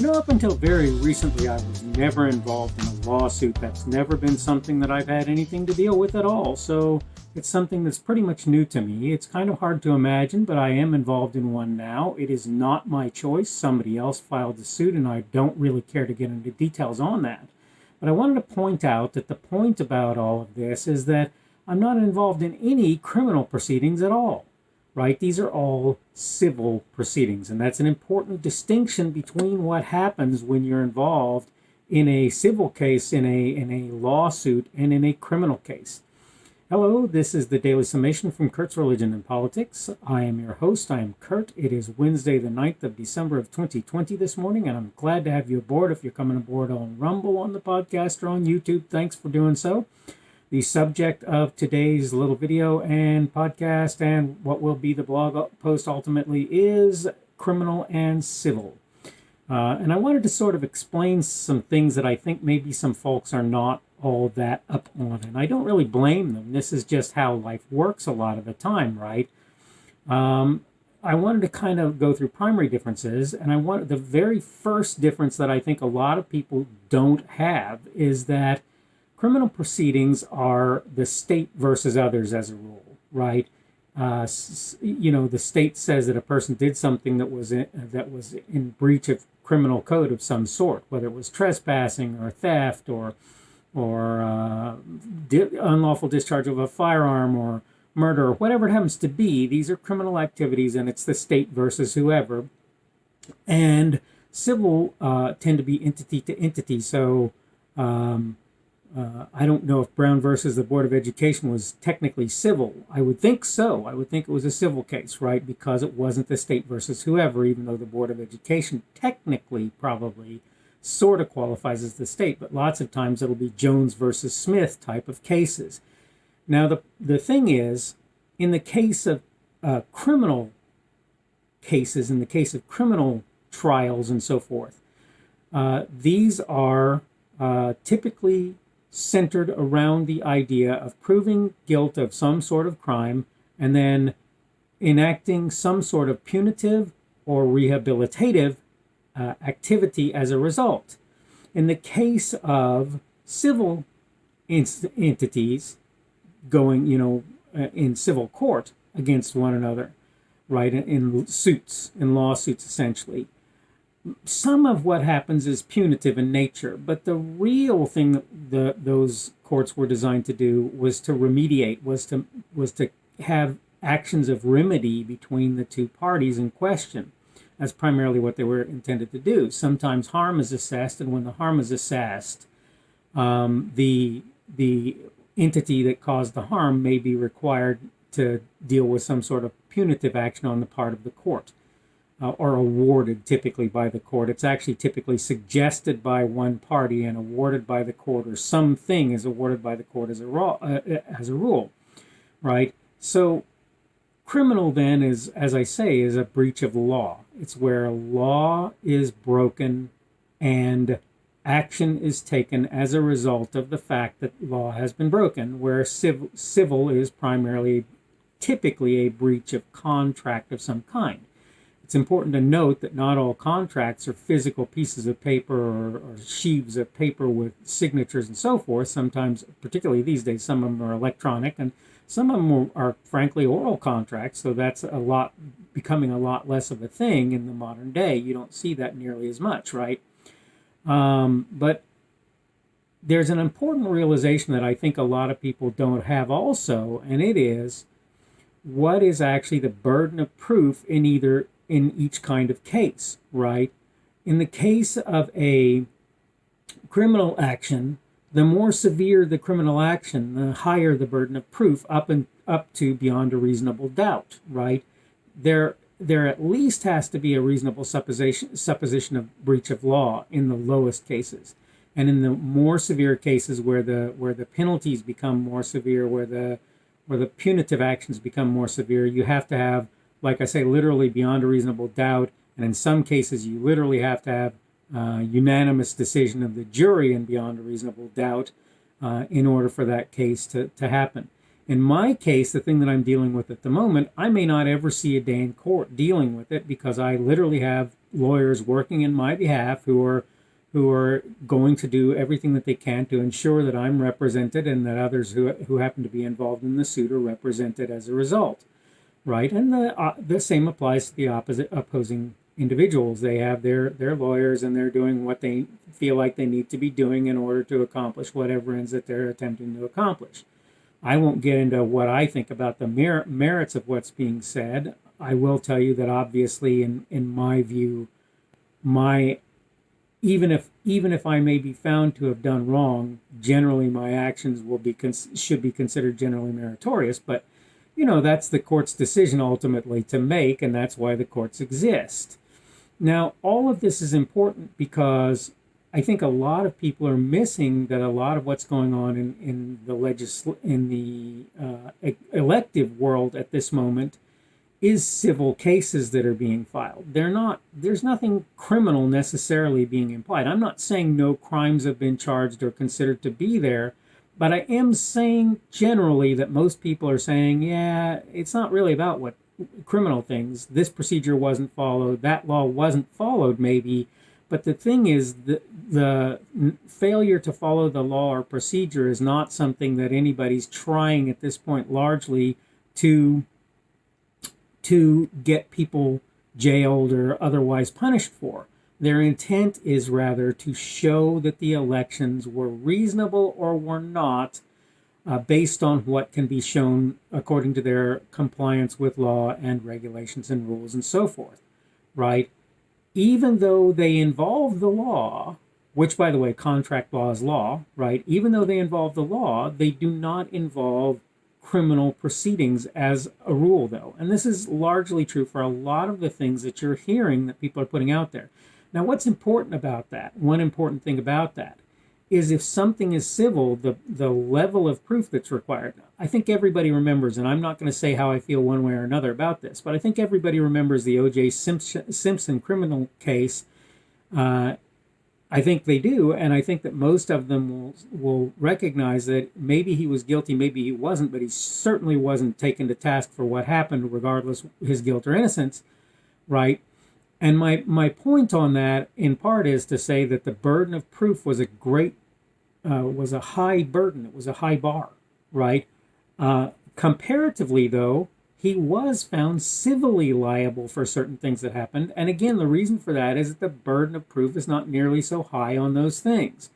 Up until very recently, I was never involved in a lawsuit. That's never been something that I've had anything to deal with at all. So it's something that's pretty much new to me. It's kind of hard to imagine, but I am involved in one now. It is not my choice. Somebody else filed the suit, and I don't really care to get into details on that. But I wanted to point out that the point about all of this is that I'm not involved in any criminal proceedings at all. Right? These are all civil proceedings, and that's an important distinction between what happens when you're involved in a civil case, in a lawsuit, and in a criminal case. Hello, this is the Daily Summation from Kurt's Religion and Politics. I am your host. I am Kurt. It is Wednesday, the 9th of December of 2020 this morning, and I'm glad to have you aboard. If you're coming aboard on Rumble, on the podcast, or on YouTube, thanks for doing so. The subject of today's little video and podcast and what will be the blog post ultimately is criminal and civil. And I wanted to sort of explain some things that I think maybe some folks are not all that up on. And I don't really blame them. This is just how life works a lot of the time, right? I wanted to kind of go through primary differences. And the very first difference that I think a lot of people don't have is that criminal proceedings are the state versus others as a rule, right? The state says that a person did something that was in breach of criminal code of some sort, whether it was trespassing or theft or unlawful discharge of a firearm or murder or whatever it happens to be. These are criminal activities, and it's the state versus whoever. And civil tend to be entity to entity. So I don't know if Brown versus the Board of Education was technically civil. I would think so. I would think it was a civil case, right? Because it wasn't the state versus whoever, even though the Board of Education technically probably sort of qualifies as the state. But lots of times it'll be Jones versus Smith type of cases. Now, the thing is, in the case of criminal cases, in the case of criminal trials and so forth, these are typically centered around the idea of proving guilt of some sort of crime and then enacting some sort of punitive or rehabilitative activity as a result. In the case of civil entities going, in civil court against one another, right, in suits, in lawsuits essentially, some of what happens is punitive in nature, but the real thing that those courts were designed to do was to remediate, was to have actions of remedy between the two parties in question. That's primarily what they were intended to do. Sometimes harm is assessed, and when the harm is assessed, the entity that caused the harm may be required to deal with some sort of punitive action on the part of the court. Or awarded typically by the court. It's actually typically suggested by one party and awarded by the court, or something is awarded by the court as a rule, right? So criminal then is, as I say, is a breach of law. It's where a law is broken and action is taken as a result of the fact that law has been broken, where civil is primarily, typically a breach of contract of some kind. It's important to note that not all contracts are physical pieces of paper or sheaves of paper with signatures and so forth. Sometimes, particularly these days, some of them are electronic, and some of them are frankly oral contracts. So that's becoming a lot less of a thing in the modern day. You don't see that nearly as much, right? But there's an important realization that I think a lot of people don't have also, and it is, what is actually the burden of proof in each kind of case, right? In the case of a criminal action, the more severe the criminal action, the higher the burden of proof, up to beyond a reasonable doubt, right? There at least has to be a reasonable supposition of breach of law in the lowest cases. And in the more severe cases where the penalties become more severe, where the punitive actions become more severe, you have to have, like I say, literally beyond a reasonable doubt. And in some cases, you literally have to have unanimous decision of the jury and beyond a reasonable doubt in order for that case to happen. In my case, the thing that I'm dealing with at the moment, I may not ever see a day in court dealing with it because I literally have lawyers working in my behalf who are going to do everything that they can to ensure that I'm represented and that others who happen to be involved in the suit are represented as a result, right? And the same applies to the opposing individuals. They have their lawyers, and they're doing what they feel like they need to be doing in order to accomplish whatever ends that they're attempting to accomplish. I won't get into what I think about the merits of what's being said. I will tell you that obviously, in my view, my even if I may be found to have done wrong, generally my actions should be considered generally meritorious. But that's the court's decision ultimately to make, and that's why the courts exist. Now, all of this is important because I think a lot of people are missing that a lot of what's going on in the elective world at this moment is civil cases that are being filed. There's nothing criminal necessarily being implied. I'm not saying no crimes have been charged or considered to be there, but I am saying generally that most people are saying, yeah, it's not really about what criminal things. This procedure wasn't followed, that law wasn't followed maybe, but the thing is the failure to follow the law or procedure is not something that anybody's trying at this point largely to get people jailed or otherwise punished for. Their intent is rather to show that the elections were reasonable or were not, based on what can be shown according to their compliance with law and regulations and rules and so forth, right? Even though they involve the law, which, by the way, contract law is law, right? Even though they involve the law, they do not involve criminal proceedings as a rule, though. And this is largely true for a lot of the things that you're hearing that people are putting out there. Now, what's important about that, one important thing about that, is if something is civil, the level of proof that's required. I think everybody remembers, and I'm not going to say how I feel one way or another about this, but I think everybody remembers the O.J. Simpson criminal case. I think they do, and I think that most of them will recognize that maybe he was guilty, maybe he wasn't, but he certainly wasn't taken to task for what happened, regardless his guilt or innocence, right? And my point on that, in part, is to say that the burden of proof was was a high burden. It was a high bar, right? Comparatively, though, he was found civilly liable for certain things that happened. And again, the reason for that is that the burden of proof is not nearly so high on those things.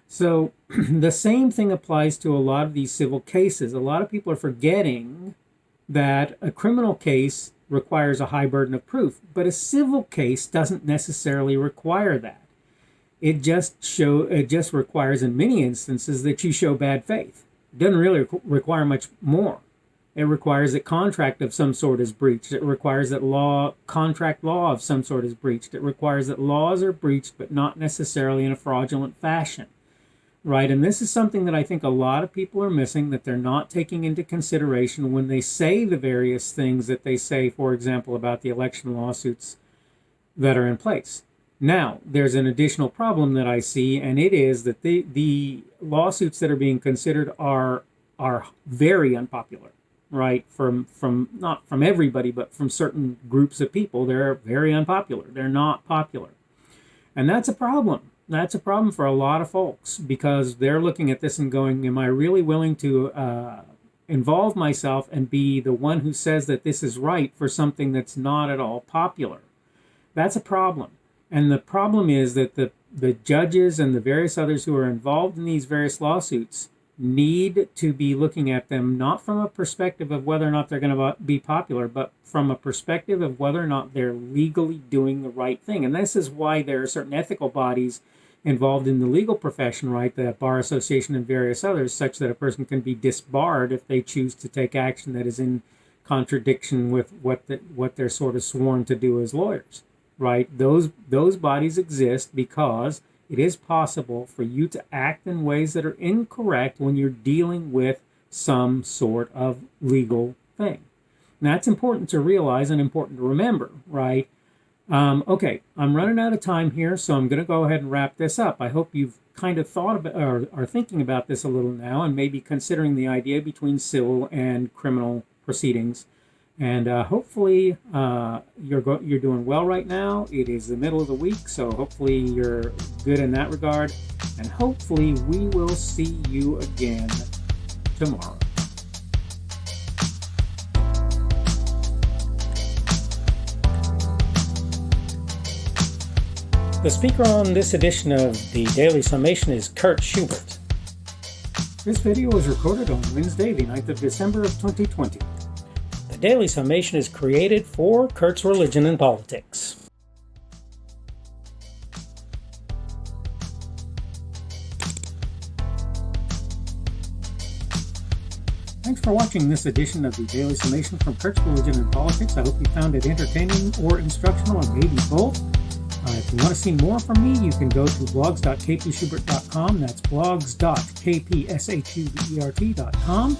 So the same thing applies to a lot of these civil cases. A lot of people are forgetting that a criminal case requires a high burden of proof, but a civil case doesn't necessarily require that. It just requires, in many instances, that you show bad faith. It doesn't really require much more. It requires that contract of some sort is breached. It requires that contract law of some sort is breached. It requires that laws are breached, but not necessarily in a fraudulent fashion, right? And this is something that I think a lot of people are missing, that they're not taking into consideration when they say the various things that they say, for example, about the election lawsuits that are in place. Now, there's an additional problem that I see, and it is that the lawsuits that are being considered are very unpopular. Right, from not from everybody, but from certain groups of people. They're very unpopular. They're not popular, and that's a problem. That's a problem for a lot of folks, because they're looking at this and going, am I really willing to involve myself and be the one who says that this is right for something that's not at all popular? That's a problem. And the problem is that the judges and the various others who are involved in these various lawsuits need to be looking at them not from a perspective of whether or not they're going to be popular, but from a perspective of whether or not they're legally doing the right thing. And this is why there are certain ethical bodies involved in the legal profession, right, the Bar Association and various others, such that a person can be disbarred if they choose to take action that is in contradiction with what they're sort of sworn to do as lawyers, right? Those bodies exist because it is possible for you to act in ways that are incorrect when you're dealing with some sort of legal thing. And that's important to realize and important to remember, right? Okay, I'm running out of time here, so I'm going to go ahead and wrap this up. I hope you've kind of thought about or are thinking about this a little now, and maybe considering the idea between civil and criminal proceedings And hopefully you're doing well right now. It is the middle of the week, so hopefully you're good in that regard. And hopefully we will see you again tomorrow. The speaker on this edition of the Daily Summation is Kurt Schubert. This video was recorded on Wednesday, the 9th of December of 2020. The Daily Summation is created for Kurt's Religion and Politics. Thanks for watching this edition of the Daily Summation from Kurt's Religion and Politics. I hope you found it entertaining or instructional, or maybe both. If you want to see more from me, you can go to blogs.kpschubert.com. That's blogs.kpschubert.com.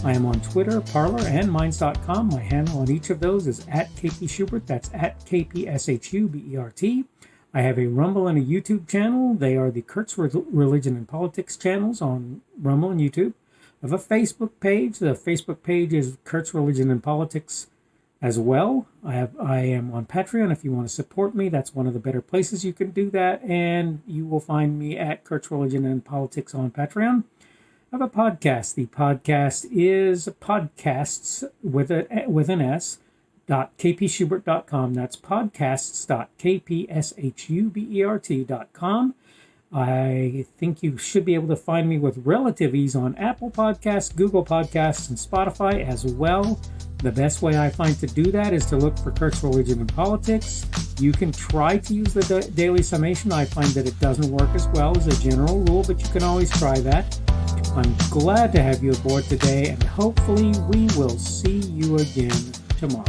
I am on Twitter, Parler, and Minds.com. My handle on each of those is @kpschubert. That's @kpschubert. I have a Rumble and a YouTube channel. They are the Kurt's Religion and Politics channels on Rumble and YouTube. I have a Facebook page. The Facebook page is Kurt's Religion and Politics as well. I am on Patreon. If you want to support me, that's one of the better places you can do that. And you will find me at Kurt's Religion and Politics on Patreon. I have a podcast. The podcast is podcasts with an S .kpschubert.com. That's podcasts.kpschubert.com. I think you should be able to find me with relative ease on Apple Podcasts, Google Podcasts, and Spotify as well. The best way I find to do that is to look for Kurt's Religion and Politics. You can try to use the Daily Summation. I find that it doesn't work as well as a general rule, but you can always try that. I'm glad to have you aboard today, and hopefully we will see you again tomorrow.